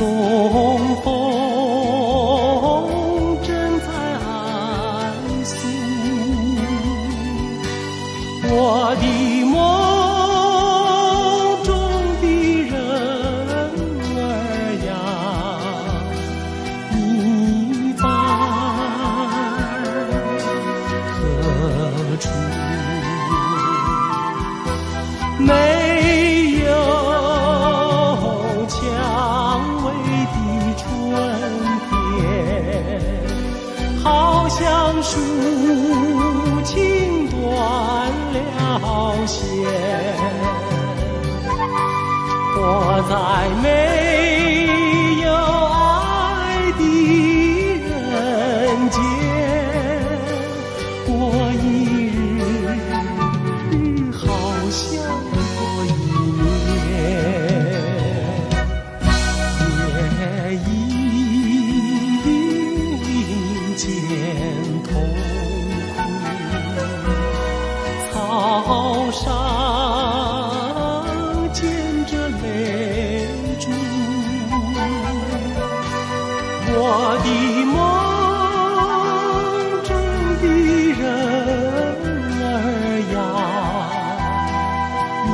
松风正在暗诉，我的梦中的人儿呀，你在何处？没有蔷薇的春天，好像抒情断了线，活在没有爱的人间，过一日好像过一年，也已见痛苦，草上见着泪珠，我的梦中的人儿呀，你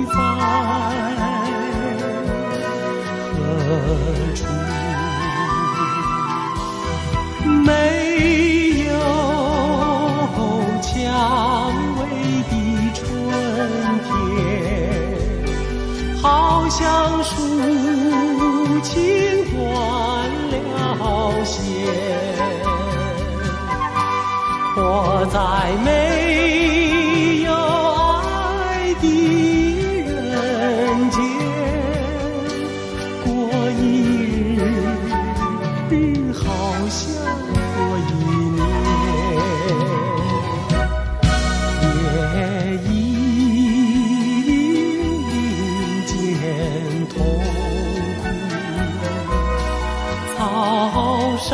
在何处？没有蔷薇的春天，好像抒情断了线，活在没有爱的人间，过一日好像过一年，也已见痛苦，草上